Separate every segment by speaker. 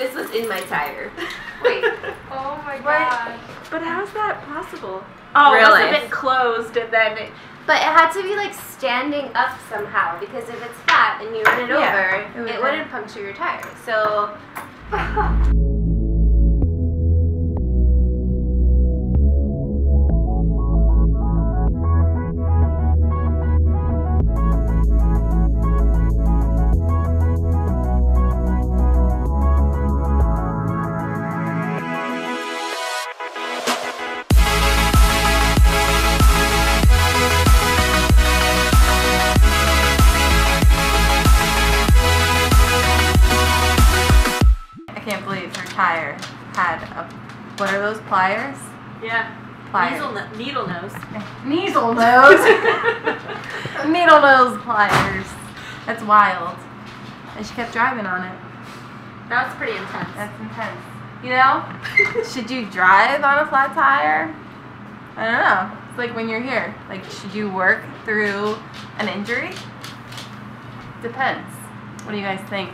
Speaker 1: This was in my tire.
Speaker 2: Wait. Oh my god.
Speaker 3: But how's that possible? Oh,
Speaker 1: really?
Speaker 3: It must have been closed and then it...
Speaker 1: But it had to be like standing up somehow, because if it's flat and you run it over, it wouldn't puncture your tire. So...
Speaker 3: I can't believe her tire had a... What are those, pliers?
Speaker 2: Yeah.
Speaker 3: Pliers.
Speaker 2: Needle nose.
Speaker 3: Needle nose. Needle nose pliers. That's wild. And she kept driving on it.
Speaker 2: That was pretty intense.
Speaker 3: That's intense. You know? Should you drive on a flat tire? I don't know. It's like when you're here. Like, should you work through an injury? Depends. What do you guys think?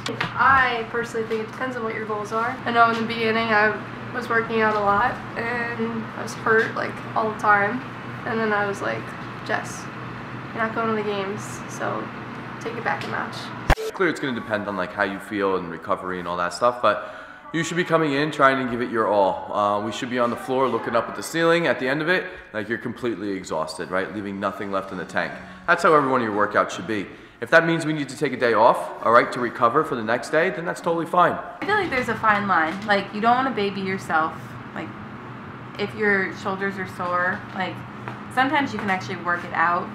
Speaker 4: I personally think it depends on what your goals are. I know in the beginning I was working out a lot and I was hurt like all the time, and then I was like, Jess, you're not going to the games, so take it back a notch.
Speaker 5: Clearly it's going to depend on like how you feel and recovery and all that stuff, but you should be coming in trying to give it your all. We should be on the floor looking up at the ceiling at the end of it like you're completely exhausted, right? Leaving nothing left in the tank. That's how every one of your workouts should be. If that means we need to take a day off, all right, to recover for the next day, then that's totally fine.
Speaker 3: I feel like there's a fine line. Like, you don't want to baby yourself. Like, if your shoulders are sore, like, sometimes you can actually work it out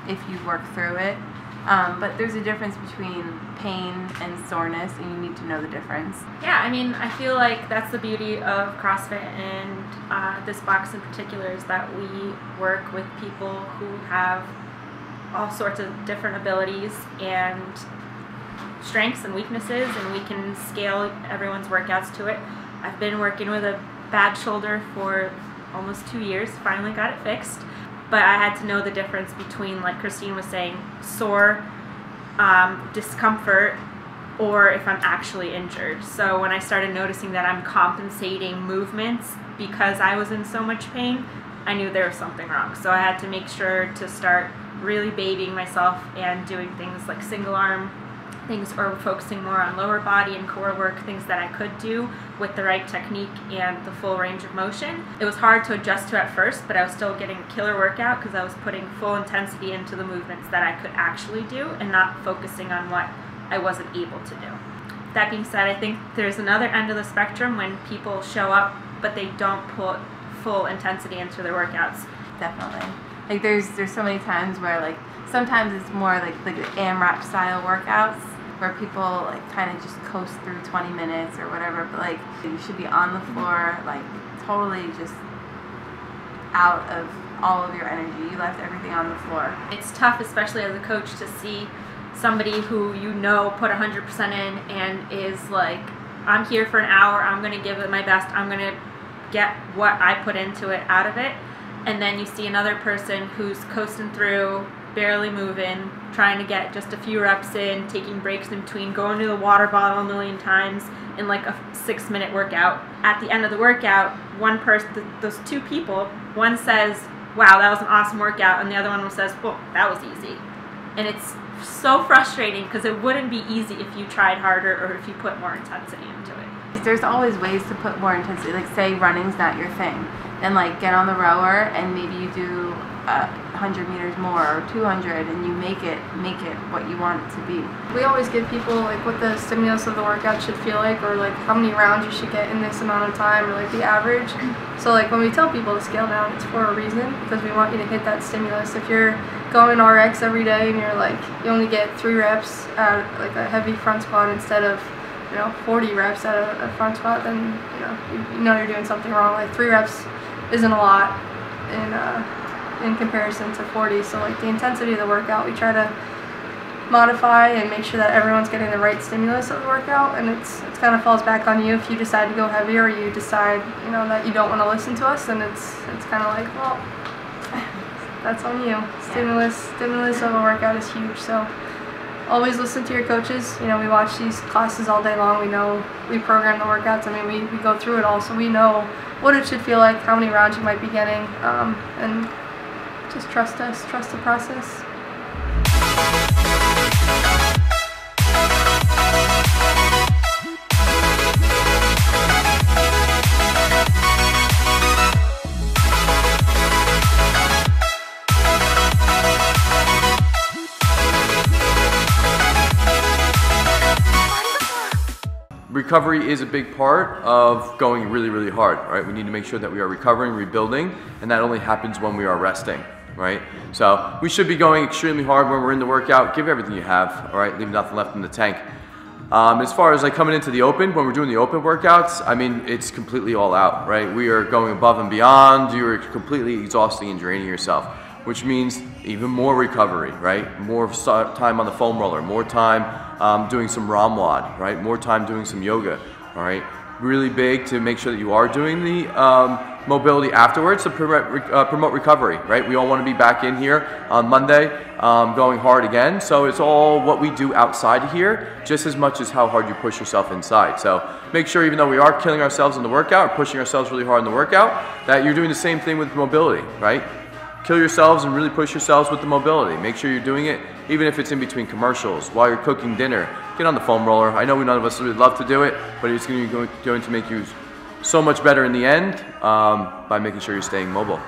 Speaker 3: if you work through it. But there's a difference between pain and soreness, and you need to know the difference.
Speaker 2: Yeah, I mean, I feel like that's the beauty of CrossFit and this box in particular, is that we work with people who have all sorts of different abilities and strengths and weaknesses, and we can scale everyone's workouts to it. I've been working with a bad shoulder for almost 2 years, finally got it fixed, but I had to know the difference between, like Christine was saying, sore, discomfort, or if I'm actually injured. So when I started noticing that I'm compensating movements because I was in so much pain, I knew there was something wrong. So I had to make sure to start really babying myself and doing things like single arm things, or focusing more on lower body and core work, things that I could do with the right technique and the full range of motion. It was hard to adjust to at first, but I was still getting a killer workout because I was putting full intensity into the movements that I could actually do and not focusing on what I wasn't able to do. That being said, I think there's another end of the spectrum when people show up but they don't put full intensity into their workouts.
Speaker 3: Definitely. Like, there's so many times where, like, sometimes it's more like the AMRAP style workouts where people like kind of just coast through 20 minutes or whatever, but like you should be on the floor, like totally just out of all of your energy. You left everything on the floor.
Speaker 2: It's tough, especially as a coach, to see somebody who you know put 100% in and is like, I'm here for an hour, I'm going to give it my best, I'm going to get what I put into it out of it. And then you see another person who's coasting through, barely moving, trying to get just a few reps in, taking breaks in between, going to the water bottle a million times in like a 6-minute workout. At the end of the workout, one person, those two people, one says, wow, that was an awesome workout, and the other one says, well, that was easy. And it's so frustrating because it wouldn't be easy if you tried harder or if you put more intensity into it.
Speaker 3: There's always ways to put more intensity. Like, say running's not your thing, then like get on the rower and maybe you do 100 meters more or 200, and you make it what you want it to be.
Speaker 4: We always give people like what the stimulus of the workout should feel like, or like how many rounds you should get in this amount of time, or like the average. So like when we tell people to scale down, it's for a reason, because we want you to hit that stimulus. If you're going RX every day and you're like, you only get 3 reps at like a heavy front squat instead of 40 reps at a front squat, then you know you're doing something wrong. Like 3 reps isn't a lot in comparison to 40. So like the intensity of the workout, we try to modify and make sure that everyone's getting the right stimulus of the workout, and it's kind of falls back on you if you decide to go heavier, or you decide that you don't want to listen to us, then it's kind of like, well, that's on you. Stimulus of a workout is huge, so always listen to your coaches. You know, we watch these classes all day long. We know, we program the workouts. I mean, we go through it all, so we know what it should feel like, how many rounds you might be getting, and just trust us, trust the process.
Speaker 5: Recovery is a big part of going really, really hard, right? We need to make sure that we are recovering, rebuilding, and that only happens when we are resting, right? So we should be going extremely hard when we're in the workout. Give everything you have, all right? Leave nothing left in the tank. As far as like coming into the open, when we're doing the open workouts, I mean, it's completely all out, right? We are going above and beyond. You are completely exhausting and draining yourself, which means even more recovery, right? More time on the foam roller, more time doing some ROMWOD, right? More time doing some yoga, all right? Really big to make sure that you are doing the mobility afterwards to promote recovery, right? We all want to be back in here on Monday going hard again. So it's all what we do outside here, just as much as how hard you push yourself inside. So make sure, even though we are killing ourselves in the workout, or pushing ourselves really hard in the workout, that you're doing the same thing with mobility, right? Kill yourselves and really push yourselves with the mobility. Make sure you're doing it, even if it's in between commercials, while you're cooking dinner. Get on the foam roller. I know none of us would love to do it, but it's going to make you so much better in the end by making sure you're staying mobile.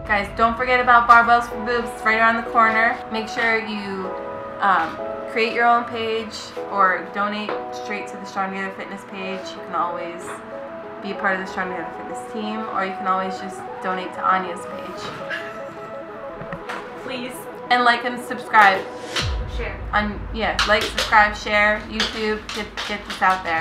Speaker 3: Guys, don't forget about Barbells for Boobs. It's right around the corner. Make sure you create your own page or donate straight to the Strong Together Fitness page. You can always be a part of the Strong Together Fitness team, or you can always just donate to Anya's page.
Speaker 2: Please.
Speaker 3: And like and subscribe.
Speaker 1: Share.
Speaker 3: Like, subscribe, share, YouTube, get this out there.